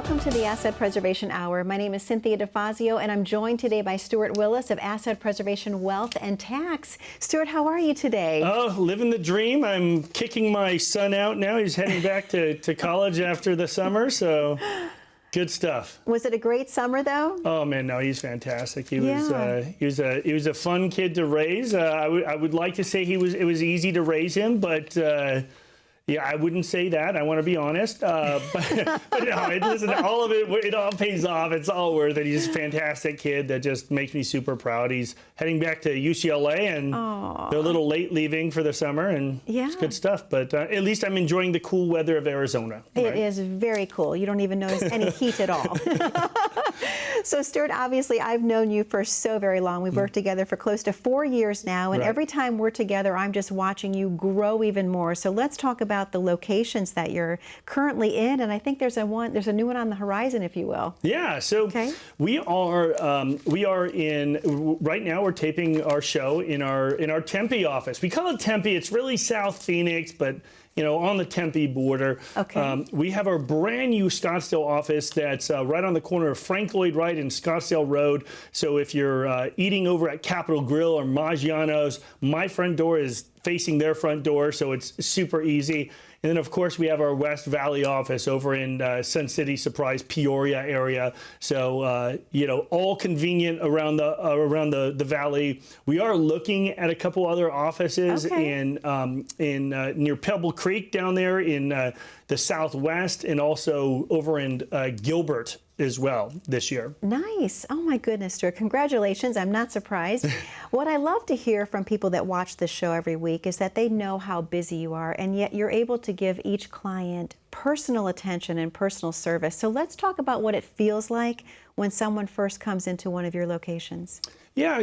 Welcome to the Asset Preservation Hour. My name is Cynthia DeFazio, and I'm joined today by Stuart Willis of Asset Preservation Wealth and Tax. Stuart, how are you today? Oh, living the dream. I'm kicking my son out now. He's heading back to college after the summer, so good stuff. Was it a great summer, though? Oh man, no, he's fantastic. He was a fun kid to raise. I would like to say it was easy to raise him, but. Yeah, I wouldn't say that. I want to be honest. But no, listen, all of it all pays off. It's all worth it. He's a fantastic kid that just makes me super proud. He's heading back to UCLA, and they're a little late leaving for the summer, and it's good stuff. But at least I'm enjoying the cool weather of Arizona. Right? It is very cool. You don't even notice any heat at all. So, Stuart, obviously, I've known you for so very long. We've worked together for close to 4 years now, and every time we're together, I'm just watching you grow even more. So let's talk about the locations that you're currently in, and I think there's a new one on the horizon, if you will. Yeah, so we are in right now. We're taping our show in our Tempe office. We call it Tempe. It's really South Phoenix, but on the Tempe border. We have our brand new Scottsdale office that's right on the corner of Frank Lloyd Wright and Scottsdale Road. So if you're eating over at Capitol Grill or Maggiano's, my front door is facing their front door, so it's super easy. And then, of course, we have our West Valley office over in Sun City, Surprise, Peoria area. So, all convenient around the valley. We are looking at a couple other offices in near Pebble Creek down there in the Southwest, and also over in Gilbert as well this year. Nice. Oh my goodness, Stuart. Congratulations. I'm not surprised. What I love to hear from people that watch this show every week is that they know how busy you are, and yet you're able to give each client personal attention and personal service. So let's talk about what it feels like when someone first comes into one of your locations. Yeah,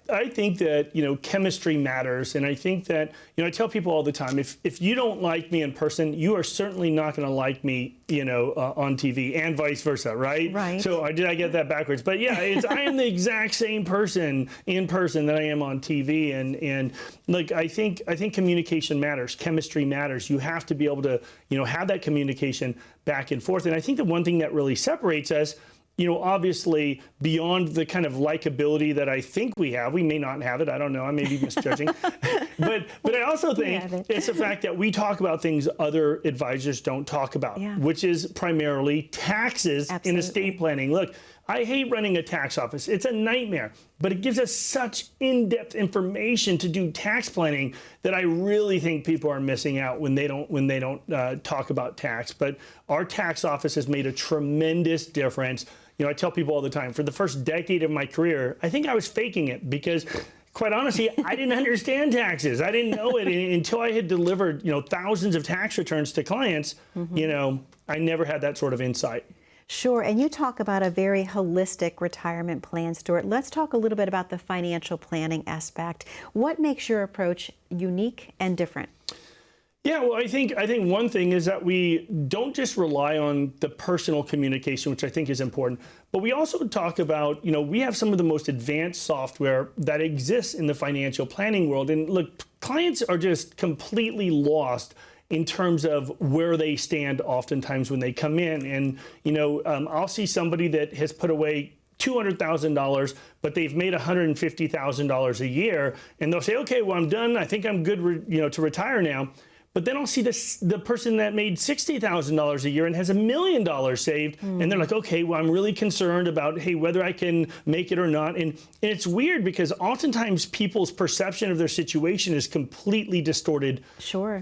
I think that, chemistry matters. And I think that, I tell people all the time, if you don't like me in person, you are certainly not going to like me, on TV, and vice versa, right? Right. So did I get that backwards? But yeah, I am the exact same person in person that I am on TV. And like, I think communication matters. Chemistry matters. You have to be able to, have that communication back and forth. And I think the one thing that really separates us, obviously beyond the kind of likability that I think we have, we may not have it. I don't know. I may be misjudging. but I also think it's the fact that we talk about things other advisors don't talk about, which is primarily taxes in estate planning. Look, I hate running a tax office. It's a nightmare, but it gives us such in-depth information to do tax planning that I really think people are missing out when they don't talk about tax. But our tax office has made a tremendous difference. I tell people all the time, for the first decade of my career, I think I was faking it because, quite honestly, I didn't understand taxes. I didn't know it until I had delivered, thousands of tax returns to clients. I never had that sort of insight. Sure, and you talk about a very holistic retirement plan, Stuart. Let's talk a little bit about the financial planning aspect. What makes your approach unique and different? Yeah, well, I think one thing is that we don't just rely on the personal communication, which I think is important, but we also talk about, we have some of the most advanced software that exists in the financial planning world. And look, clients are just completely lost in terms of where they stand oftentimes when they come in. And, I'll see somebody that has put away $200,000, but they've made $150,000 a year, and they'll say, okay, well, I'm done. I think I'm good, to retire now. But then I'll see the person that made $60,000 a year and has $1 million saved, and they're like, okay, well, I'm really concerned about, hey, whether I can make it or not. And it's weird because oftentimes people's perception of their situation is completely distorted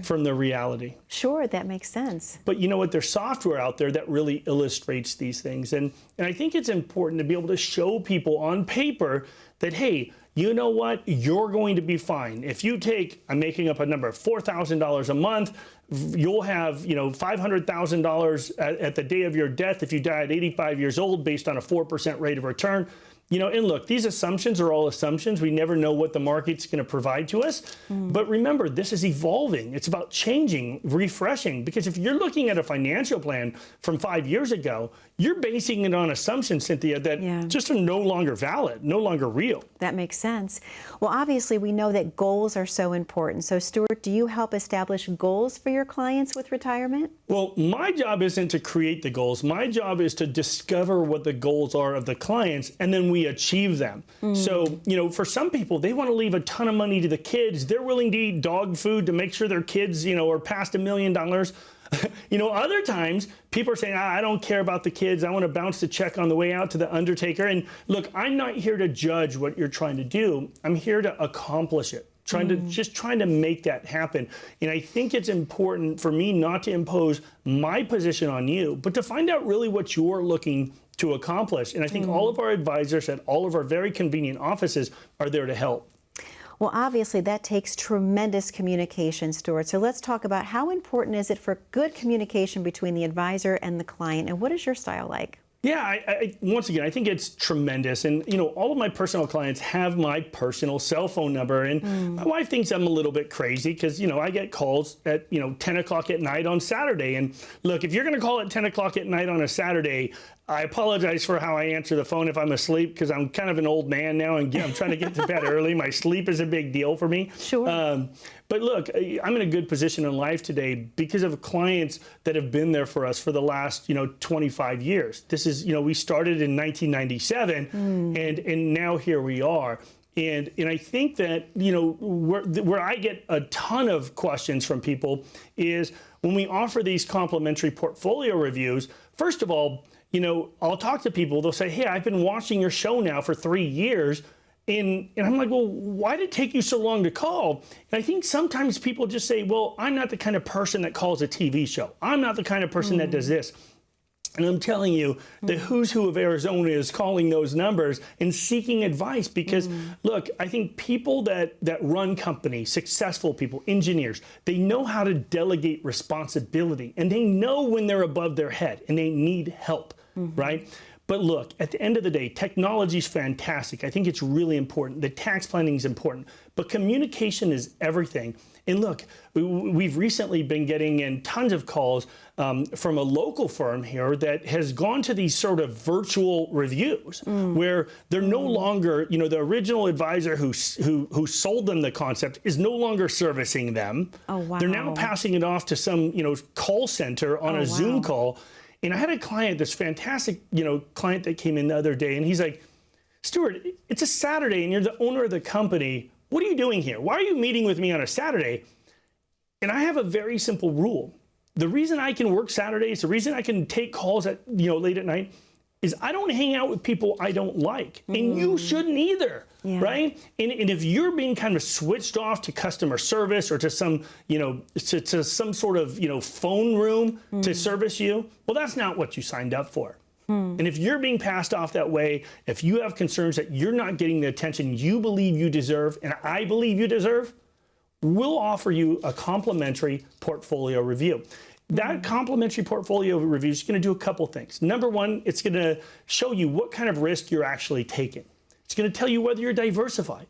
from the reality. Sure, that makes sense. But you know what? There's software out there that really illustrates these things. And I think it's important to be able to show people on paper that, hey, you know what? You're going to be fine. If you take, I'm making up a number, $4,000 a month, you'll have, $500,000 at the day of your death if you die at 85 years old based on a 4% rate of return. And look, these assumptions are all assumptions. We never know what the market's going to provide to us. But remember, this is evolving. It's about changing, refreshing. Because if you're looking at a financial plan from 5 years ago, you're basing it on assumptions, Cynthia, that just are no longer valid, no longer real. That makes sense. Well, obviously, we know that goals are so important. So, Stuart, do you help establish goals for your clients with retirement? Well, my job isn't to create the goals. My job is to discover what the goals are of the clients, and then we achieve them. So, for some people, they want to leave a ton of money to the kids. They're willing to eat dog food to make sure their kids, are past $1 million. Other times people are saying, I don't care about the kids. I want to bounce the check on the way out to the undertaker. And look, I'm not here to judge what you're trying to do. I'm here to accomplish it. Trying to make that happen. And I think it's important for me not to impose my position on you, but to find out really what you're looking to accomplish. And I think all of our advisors at all of our very convenient offices are there to help. Well, obviously, that takes tremendous communication, Stuart. So let's talk about how important is it for good communication between the advisor and the client, and what is your style like? Yeah, once again, I think it's tremendous. And, all of my personal clients have my personal cell phone number. And my wife thinks I'm a little bit crazy because, I get calls at, 10 o'clock at night on Saturday. And look, if you're going to call at 10 o'clock at night on a Saturday, I apologize for how I answer the phone if I'm asleep, because I'm kind of an old man now and I'm trying to get to bed early. My sleep is a big deal for me. Sure. But look, I'm in a good position in life today because of clients that have been there for us for the last, 25 years. This is, we started in 1997 and now here we are. And I think that, where I get a ton of questions from people is when we offer these complimentary portfolio reviews. First of all, I'll talk to people, they'll say, hey, I've been watching your show now for 3 years. And I'm like, well, why did it take you so long to call? And I think sometimes people just say, well, I'm not the kind of person that calls a TV show. I'm not the kind of person that does this. And I'm telling you, the who's who of Arizona is calling those numbers and seeking advice because, look, I think people that run companies, successful people, engineers, they know how to delegate responsibility and they know when they're above their head and they need help, right? But look, at the end of the day, technology is fantastic. I think it's really important. The tax planning is important, but communication is everything. And look, we've recently been getting in tons of calls from a local firm here that has gone to these sort of virtual reviews where they're no longer, the original advisor who sold them the concept is no longer servicing them. Oh, wow. They're now passing it off to some, call center on a Zoom call. And I had a client, this fantastic, client that came in the other day, and he's like, Stuart, it's a Saturday and you're the owner of the company. What are you doing here? Why are you meeting with me on a Saturday? And I have a very simple rule. The reason I can work Saturdays, the reason I can take calls at, late at night is I don't hang out with people I don't like. And you shouldn't either, right? And if you're being kind of switched off to customer service or to some, to some sort of, phone room to service you, well, that's not what you signed up for. And if you're being passed off that way, if you have concerns that you're not getting the attention you believe you deserve, and I believe you deserve, we'll offer you a complimentary portfolio review. That complimentary portfolio review is going to do a couple things. Number one, it's going to show you what kind of risk you're actually taking. It's going to tell you whether you're diversified.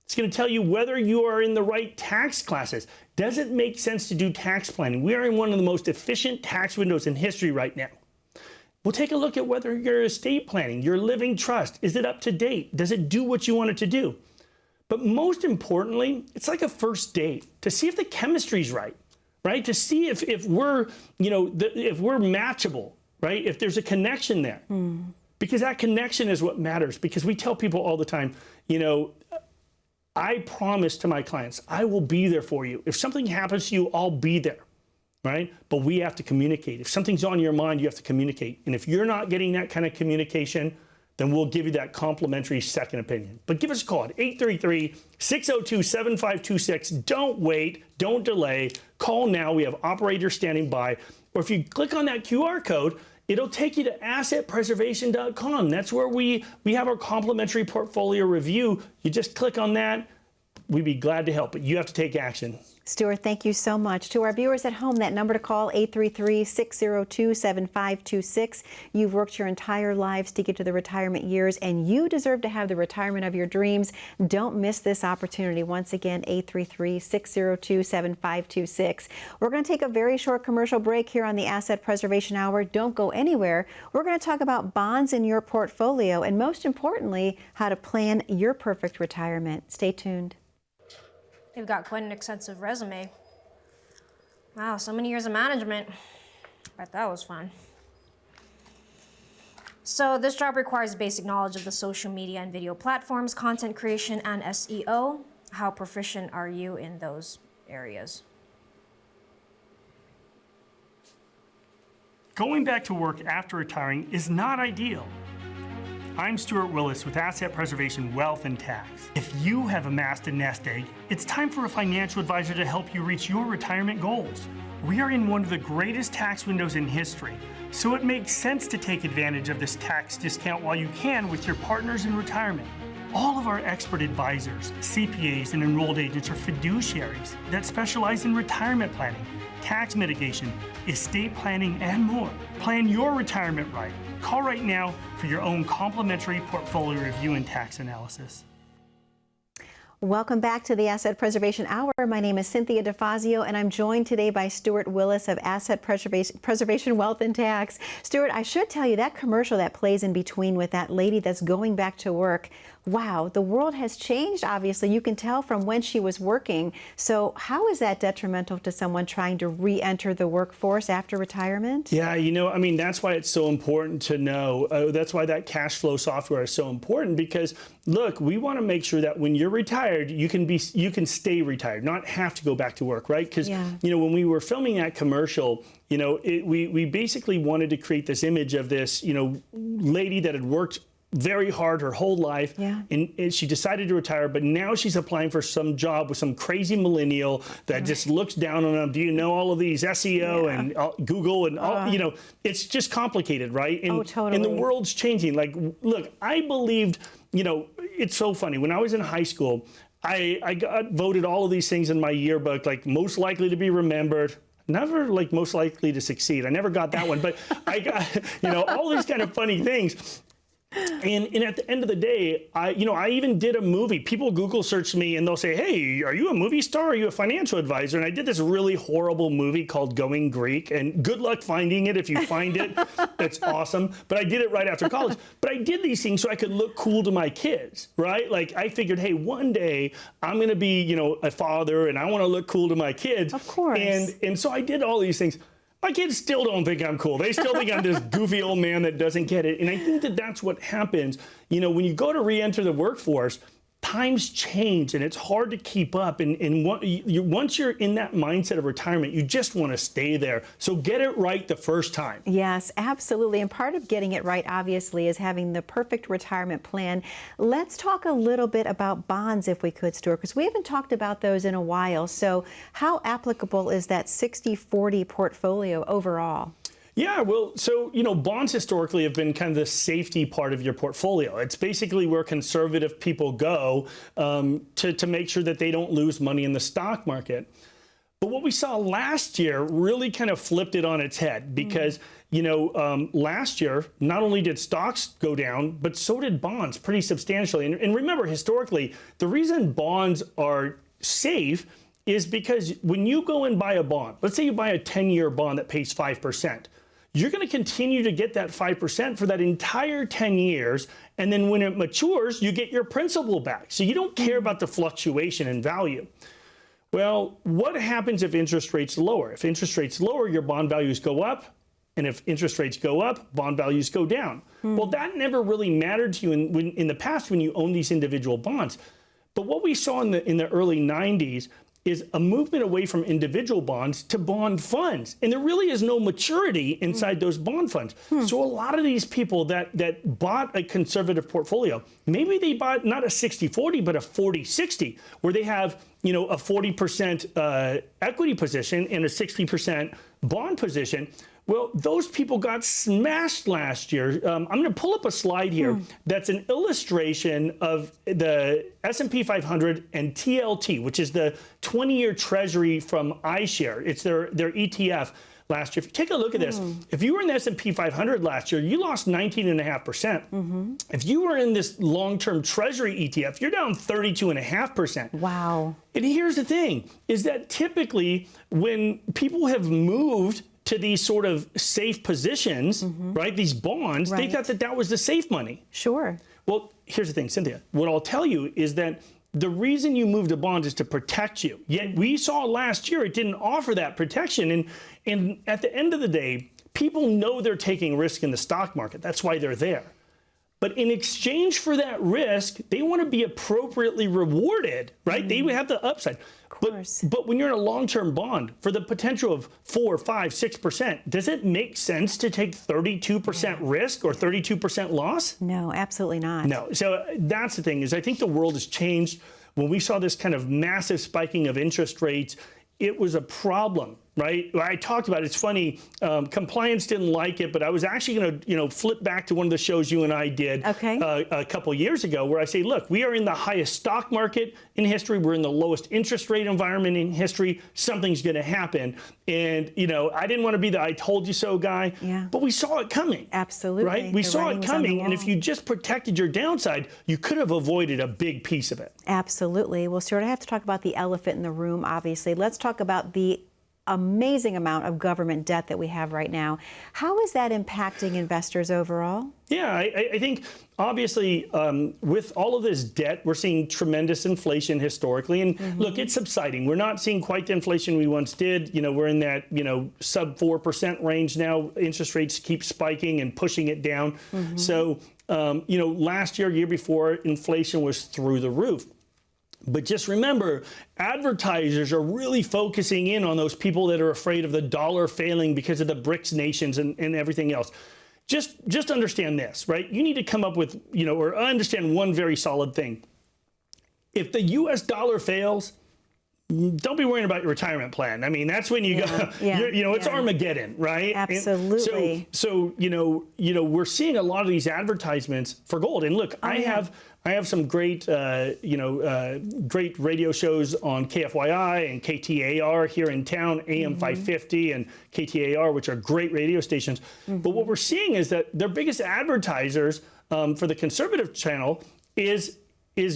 It's going to tell you whether you are in the right tax classes. Does it make sense to do tax planning? We are in one of the most efficient tax windows in history right now. We'll take a look at whether your estate planning, your living trust, is it up to date? Does it do what you want it to do? But most importantly, it's like a first date to see if the chemistry's right? To see if we're, if we're matchable, right? If there's a connection there. Because that connection is what matters. Because we tell people all the time, I promise to my clients, I will be there for you. If something happens to you, I'll be there. Right? But we have to communicate. If something's on your mind, you have to communicate. And if you're not getting that kind of communication, then we'll give you that complimentary second opinion. But give us a call at 833-602-7526. Don't wait. Don't delay. Call now. We have operators standing by. Or if you click on that QR code, it'll take you to assetpreservation.com. That's where we have our complimentary portfolio review. You just click on that. we'd be glad to help, but you have to take action. Stuart, thank you so much. To our viewers at home, that number to call, 833-602-7526. You've worked your entire lives to get to the retirement years, and you deserve to have the retirement of your dreams. Don't miss this opportunity. Once again, 833-602-7526. We're going to take a very short commercial break here on the Asset Preservation Hour. Don't go anywhere. We're going to talk about bonds in your portfolio, and most importantly, how to plan your perfect retirement. Stay tuned. They've got quite an extensive resume. Wow, so many years of management. Bet that was fun. So this job requires basic knowledge of the social media and video platforms, content creation, and SEO. How proficient are you in those areas? Going back to work after retiring is not ideal. I'm Stuart Willis with Asset Preservation Wealth and Tax. If you have amassed a nest egg, it's time for a financial advisor to help you reach your retirement goals. We are in one of the greatest tax windows in history, so it makes sense to take advantage of this tax discount while you can with your partners in retirement. All of our expert advisors, CPAs, and enrolled agents are fiduciaries that specialize in retirement planning, tax mitigation, estate planning, and more. Plan your retirement right. Call right now for your own complimentary portfolio review and tax analysis. Welcome back to the Asset Preservation Hour. My name is Cynthia DeFazio, and I'm joined today by Stuart Willis of Asset Preservation Wealth and Tax. Stuart, I should tell you that commercial that plays in between with that lady that's going back to work. Wow, the world has changed, obviously. You can tell from when she was working. So how is that detrimental to someone trying to re-enter the workforce after retirement? Yeah, that's why it's so important to know. That's why that cash flow software is so important, because look, we want to make sure that when you're retired, you can stay retired, not have to go back to work, right? Because when we were filming that commercial, we basically wanted to create this image of this, lady that had worked very hard her whole life, and she decided to retire, but now she's applying for some job with some crazy millennial that just looks down on them. Do you know all of these SEO and Google and all, it's just complicated, right? And, totally. And the world's changing. Like, look, I believed, it's so funny. When I was in high school, I got voted all of these things in my yearbook, like most likely to be remembered. Never like most likely to succeed. I never got that one, but I got, all these kind of funny things. And at the end of the day, I even did a movie. People Google search me and they'll say, hey, are you a movie star? Are you a financial advisor? And I did this really horrible movie called Going Greek. And good luck finding it. If you find it, that's awesome. But I did it right after college. But I did these things so I could look cool to my kids, right? Like I figured, hey, one day I'm going to be, a father and I want to look cool to my kids. Of course. And so I did all these things. My kids still don't think I'm cool. They still think I'm this goofy old man that doesn't get it. And I think that that's what happens. When you go to re-enter the workforce, times change and it's hard to keep up. And once you're in that mindset of retirement, you just want to stay there. So get it right the first time. Yes, absolutely. And part of getting it right, obviously, is having the perfect retirement plan. Let's talk a little bit about bonds, if we could, Stuart, because we haven't talked about those in a while. So how applicable is that 60-40 portfolio overall? Yeah, well, so, bonds historically have been kind of the safety part of your portfolio. It's basically where conservative people go to make sure that they don't lose money in the stock market. But what we saw last year really kind of flipped it on its head because, last year, not only did stocks go down, but so did bonds pretty substantially. And remember, historically, the reason bonds are safe is because when you go and buy a bond, let's say you buy a 10-year bond that pays 5%. You're going to continue to get that 5% for that entire 10 years. And then when it matures, you get your principal back. So you don't care about the fluctuation in value. Well, what happens if interest rates lower? If interest rates lower, your bond values go up. And if interest rates go up, bond values go down. Well, that never really mattered to you in the past when you owned these individual bonds. But what we saw in the early 90s is a movement away from individual bonds to bond funds. And there really is no maturity inside those bond funds. So a lot of these people that bought a conservative portfolio, maybe they bought not a 60-40, but a 40-60, where they have, a 40% equity position and a 60% bond position. Well, those people got smashed last year. I'm going to pull up a slide here that's an illustration of the S&P 500 and TLT, which is the 20-year Treasury from iShares. It's their ETF last year. If you take a look at this, if you were in the S&P 500 last year, you lost 19.5%. If you were in this long-term Treasury ETF, you're down 32.5%. Wow. And here's the thing, is that typically when people have moved to these sort of safe positions, right, these bonds, they thought that that was the safe money. Sure. Well, here's the thing, Cynthia. What I'll tell you is that the reason you move to bonds is to protect you. Yet we saw last year it didn't offer that protection. And at the end of the day, people know they're taking risk in the stock market. That's why they're there. But in exchange for that risk, they want to be appropriately rewarded, right? They have the upside. Of course. But when you're in a long-term bond, for the potential of 4, 5, 6%, does it make sense to take 32% risk or 32% loss? No, absolutely not. No. So that's the thing, is I think the world has changed. When we saw this kind of massive spiking of interest rates, it was a problem, right? I talked about it. It's funny. Compliance didn't like it, but I was actually going to, flip back to one of the shows you and I did a couple years ago, where I say, look, we are in the highest stock market in history. We're in the lowest interest rate environment in history. Something's going to happen. And, I didn't want to be the I told you so guy, but we saw it coming. Absolutely. Right? We saw it coming. And if you just protected your downside, you could have avoided a big piece of it. Absolutely. Well, Stuart, I have to talk about the elephant in the room, obviously. Let's talk about the amazing amount of government debt that we have right now. How is that impacting investors overall? Yeah, I think obviously with all of this debt, we're seeing tremendous inflation historically. And look, it's subsiding. We're not seeing quite the inflation we once did. We're in that, sub 4% range now. Interest rates keep spiking and pushing it down. So, last year before, inflation was through the roof. But just remember, advertisers are really focusing in on those people that are afraid of the dollar failing because of the BRICS nations and everything else. Just understand this, right? You need to come up with, or understand one very solid thing. If the US dollar fails, don't be worrying about your retirement plan. I mean, that's when you go, it's Armageddon, right? Absolutely. And so we're seeing a lot of these advertisements for gold. And look, I have some great, great radio shows on KFYI and KTAR here in town, AM 550 and KTAR, which are great radio stations. But what we're seeing is that their biggest advertisers for the conservative channel is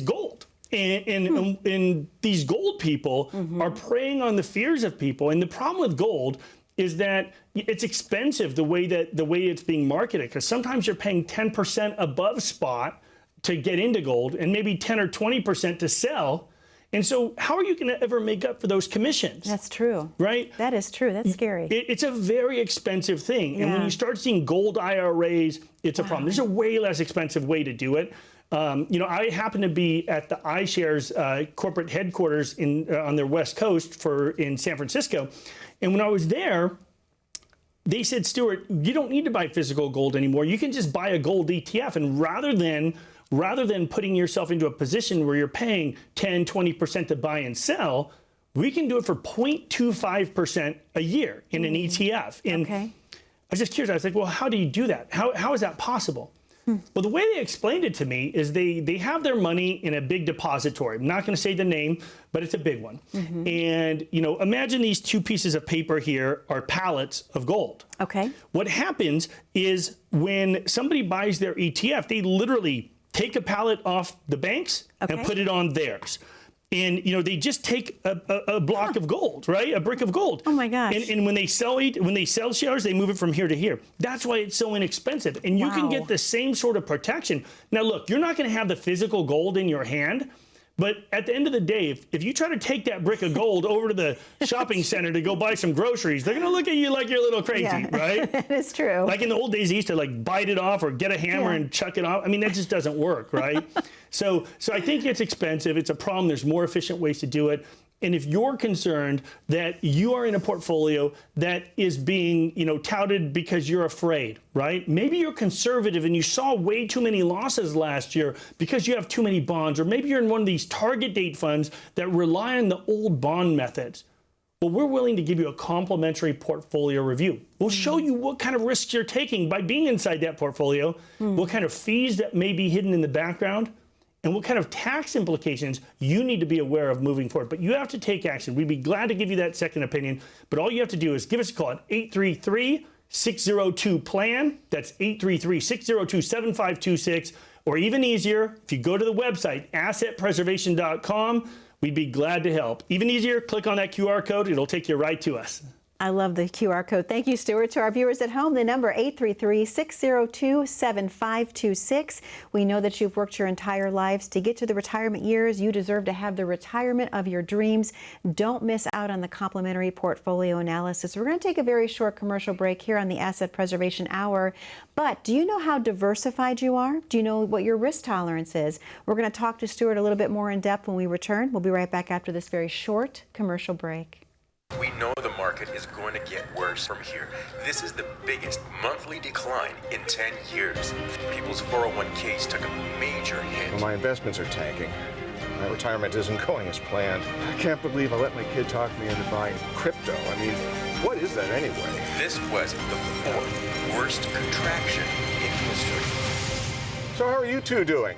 gold. And these gold people are preying on the fears of people. And the problem with gold is that it's expensive the way it's being marketed, because sometimes you're paying 10% above spot to get into gold and maybe 10 or 20% to sell. And so how are you going to ever make up for those commissions? That's true. Right? That is true. That's scary. It's a very expensive thing. And when you start seeing gold IRAs, it's a problem. There's a way less expensive way to do it. I happen to be at the iShares corporate headquarters on their West Coast in San Francisco. And when I was there, they said, Stuart, you don't need to buy physical gold anymore. You can just buy a gold ETF. And rather than putting yourself into a position where you're paying 10, 20% to buy and sell, we can do it for 0.25% a year in an ETF. And I was just curious. I was like, well, how do you do that? How is that possible? Well, the way they explained it to me is they have their money in a big depository. I'm not going to say the name, but it's a big one. And, imagine these two pieces of paper here are pallets of gold. Okay. What happens is when somebody buys their ETF, they literally take a pallet off the banks and put it on theirs. And, they just take a block of gold, right? A brick of gold. Oh my gosh. And when they sell shares, they move it from here to here. That's why it's so inexpensive. And you can get the same sort of protection. Now, look, you're not going to have the physical gold in your hand. But at the end of the day, if you try to take that brick of gold over to the shopping center to go buy some groceries, they're going to look at you like you're a little crazy, right? It's true. Like in the old days, they used to bite it off or get a hammer and chuck it off. I mean, that just doesn't work, right? So I think it's expensive. It's a problem. There's more efficient ways to do it. And if you're concerned that you are in a portfolio that is being, touted because you're afraid, right? Maybe you're conservative and you saw way too many losses last year because you have too many bonds, or maybe you're in one of these target date funds that rely on the old bond methods. Well, we're willing to give you a complimentary portfolio review. We'll show you what kind of risks you're taking by being inside that portfolio, what kind of fees that may be hidden in the background, and what kind of tax implications you need to be aware of moving forward. But you have to take action. We'd be glad to give you that second opinion, but all you have to do is give us a call at 833-602-PLAN. That's 833-602-7526. Or even easier, if you go to the website, assetpreservation.com, we'd be glad to help. Even easier, click on that QR code. It'll take you right to us. I love the QR code. Thank you, Stuart. To our viewers at home, the number 833-602-7526. We know that you've worked your entire lives to get to the retirement years. You deserve to have the retirement of your dreams. Don't miss out on the complimentary portfolio analysis. We're going to take a very short commercial break here on the Asset Preservation Hour. But do you know how diversified you are? Do you know what your risk tolerance is? We're going to talk to Stuart a little bit more in depth when we return. We'll be right back after this very short commercial break. We know the market is going to get worse from here. This is the biggest monthly decline in 10 years. People's 401ks took a major hit. Well, my investments are tanking. My retirement isn't going as planned. I can't believe I let my kid talk me into buying crypto. I mean, what is that anyway? This was the fourth worst contraction in history. So how are you two doing?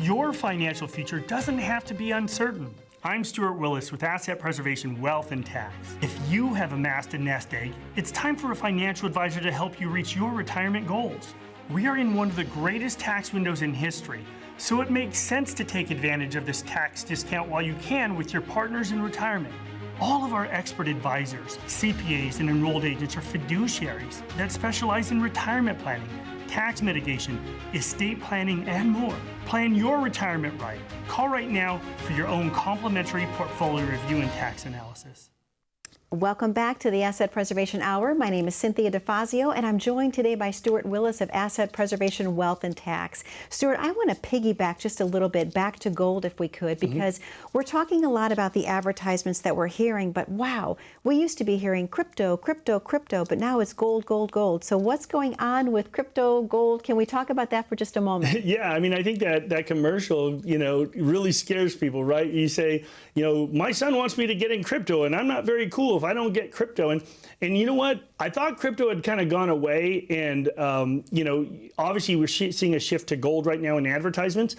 Your financial future doesn't have to be uncertain. I'm Stuart Willis with Asset Preservation Wealth and Tax. If you have amassed a nest egg, it's time for a financial advisor to help you reach your retirement goals. We are in one of the greatest tax windows in history, so it makes sense to take advantage of this tax discount while you can with your partners in retirement. All of our expert advisors, CPAs, and enrolled agents are fiduciaries that specialize in retirement planning, tax mitigation, estate planning, and more. Plan your retirement right. Call right now for your own complimentary portfolio review and tax analysis. Welcome back to the Asset Preservation Hour. My name is Cynthia DeFazio, and I'm joined today by Stuart Willis of Asset Preservation Wealth and Tax. Stuart, I want to piggyback just a little bit back to gold if we could, because we're talking a lot about the advertisements that we're hearing, but wow, we used to be hearing crypto, crypto, crypto, but now it's gold, gold, gold. So what's going on with crypto, gold? Can we talk about that for just a moment? Yeah, I mean, I think that commercial, really scares people, right? You say, my son wants me to get in crypto, and I'm not very cool if I don't get crypto. And you know what? I thought crypto had kind of gone away, and obviously we're seeing a shift to gold right now in advertisements.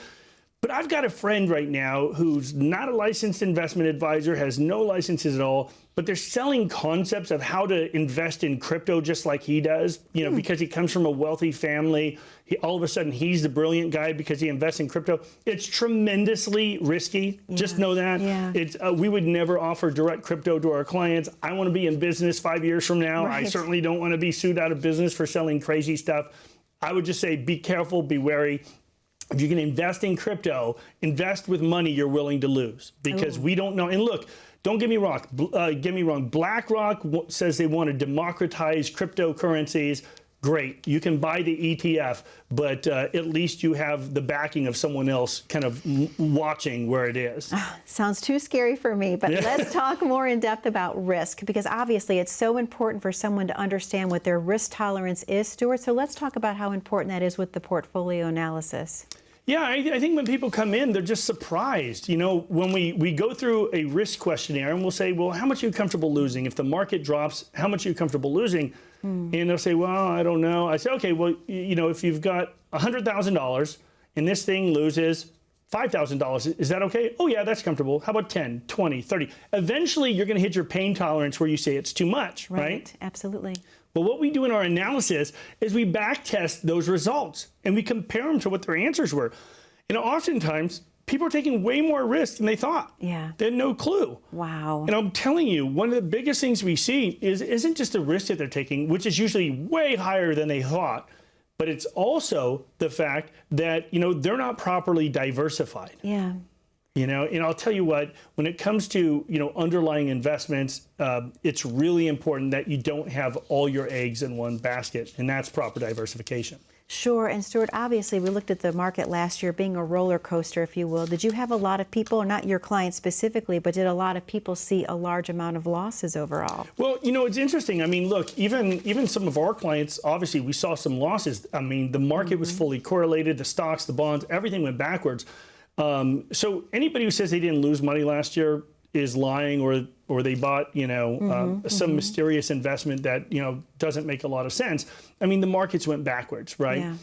But I've got a friend right now who's not a licensed investment advisor, has no licenses at all, but they're selling concepts of how to invest in crypto just like he does, because he comes from a wealthy family. All of a sudden, he's the brilliant guy because he invests in crypto. It's tremendously risky. Yeah. Just know that. Yeah. We would never offer direct crypto to our clients. I want to be in business 5 years from now. Right. I certainly don't want to be sued out of business for selling crazy stuff. I would just say be careful, be wary. If you can invest in crypto, invest with money you're willing to lose, because we don't know. And look, don't get me wrong. BlackRock says they want to democratize cryptocurrencies. Great. You can buy the ETF, but at least you have the backing of someone else kind of watching where it is. Sounds too scary for me, but let's talk more in depth about risk, because obviously it's so important for someone to understand what their risk tolerance is, Stuart. So let's talk about how important that is with the portfolio analysis. Yeah, I think when people come in, they're just surprised. When we go through a risk questionnaire and we'll say, well, how much are you comfortable losing? If the market drops, how much are you comfortable losing? And they'll say, well, I don't know. I say, okay, well, if you've got $100,000 and this thing loses $5,000, is that okay? Oh, yeah, that's comfortable. How about 10, 20, 30? Eventually, you're going to hit your pain tolerance where you say it's too much, right? Absolutely. But what we do in our analysis is we back test those results and we compare them to what their answers were. Oftentimes, people are taking way more risk than they thought. Yeah. They had no clue. Wow. And I'm telling you, one of the biggest things we see isn't just the risk that they're taking, which is usually way higher than they thought, but it's also the fact that, they're not properly diversified. Yeah. And I'll tell you what, when it comes to, underlying investments, it's really important that you don't have all your eggs in one basket, and that's proper diversification. Sure. And Stuart, obviously, we looked at the market last year being a roller coaster, if you will. Did you have a lot of people, or not your clients specifically, but did a lot of people see a large amount of losses overall? Well, it's interesting. I mean, look, even some of our clients, obviously, we saw some losses. I mean, the market was fully correlated. The stocks, the bonds, everything went backwards. So anybody who says they didn't lose money last year is lying, or or they bought, some mysterious investment that, doesn't make a lot of sense. I mean, the markets went backwards, right? Yeah.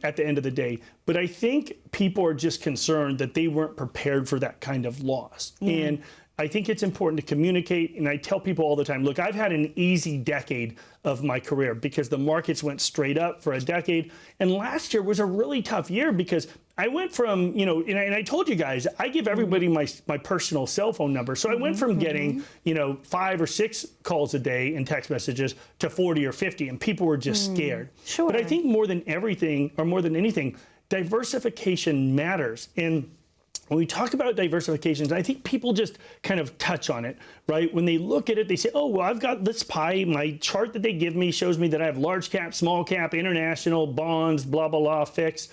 At the end of the day. But I think people are just concerned that they weren't prepared for that kind of loss. Yeah. And I think it's important to communicate. And I tell people all the time, look, I've had an easy decade of my career because the markets went straight up for a decade. And last year was a really tough year because I went from, and I told you guys, I give everybody my personal cell phone number. So I went from getting, 5 or 6 calls a day and text messages to 40 or 50, and people were just scared. Sure. But I think more than anything, diversification matters. And when we talk about diversifications, I think people just kind of touch on it, right? When they look at it, they say, oh, well, I've got this pie. My chart that they give me shows me that I have large cap, small cap, international, bonds, blah, blah, blah, fixed.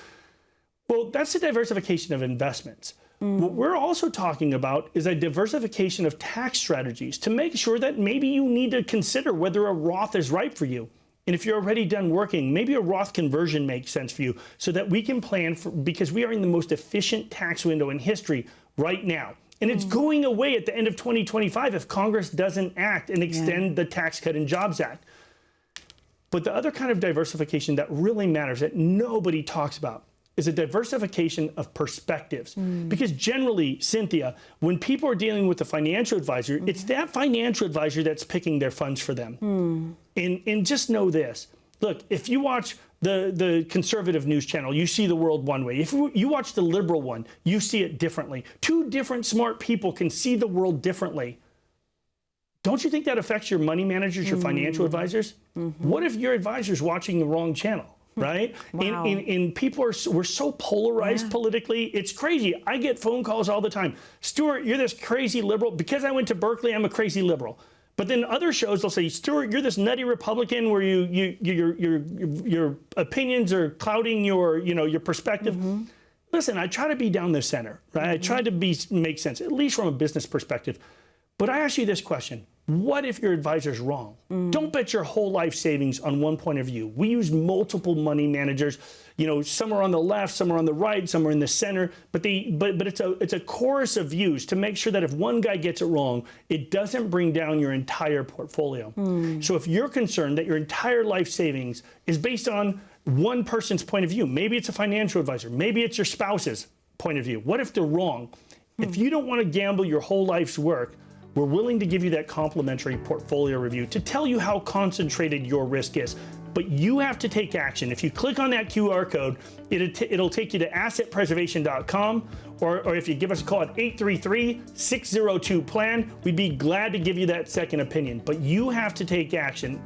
Well, that's a diversification of investments. What we're also talking about is a diversification of tax strategies to make sure that maybe you need to consider whether a Roth is right for you. And if you're already done working, maybe a Roth conversion makes sense for you so that we can plan for, because we are in the most efficient tax window in history right now. And it's going away at the end of 2025 if Congress doesn't act and extend the Tax Cut and Jobs Act. But the other kind of diversification that really matters that nobody talks about is a diversification of perspectives. Because generally, Cynthia, when people are dealing with a financial advisor, it's that financial advisor that's picking their funds for them. And just know this. Look, if you watch the conservative news channel, you see the world one way. If you watch the liberal one, you see it differently. 2 different smart people can see the world differently. Don't you think that affects your money managers, your financial advisors? What if your advisor's watching the wrong channel? Right? Wow. And people we're so polarized politically. It's crazy. I get phone calls all the time. Stuart, you're this crazy liberal. Because I went to Berkeley, I'm a crazy liberal. But then other shows, they'll say, Stuart, you're this nutty Republican where your opinions are clouding your perspective. Listen, I try to be down the center, right? I try to make sense, at least from a business perspective. But I ask you this question. What if your advisor's wrong? Don't bet your whole life savings on one point of view. We use multiple money managers. Some are on the left, some are on the right, some are in the center. But it's a chorus of views to make sure that if one guy gets it wrong, it doesn't bring down your entire portfolio. So if you're concerned that your entire life savings is based on one person's point of view, maybe it's a financial advisor, maybe it's your spouse's point of view. What if they're wrong? If you don't want to gamble your whole life's work, we're willing to give you that complimentary portfolio review to tell you how concentrated your risk is. But you have to take action. If you click on that QR code, it'll take you to assetpreservation.com, or if you give us a call at 833-602-PLAN, we'd be glad to give you that second opinion. But you have to take action.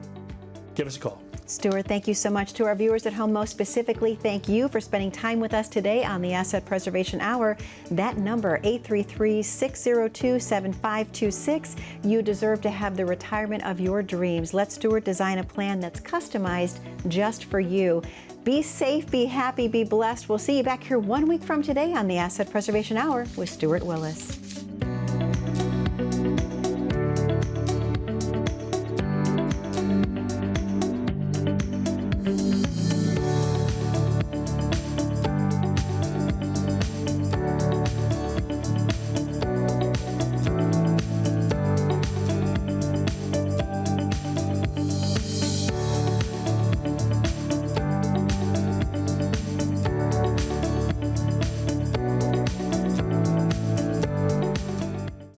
Give us a call. Stuart, thank you so much. To our viewers at home, most specifically, thank you for spending time with us today on the Asset Preservation Hour. That number, 833-602-7526. You deserve to have the retirement of your dreams. Let Stuart design a plan that's customized just for you. Be safe, be happy, be blessed. We'll see you back here 1 week from today on the Asset Preservation Hour with Stuart Willis.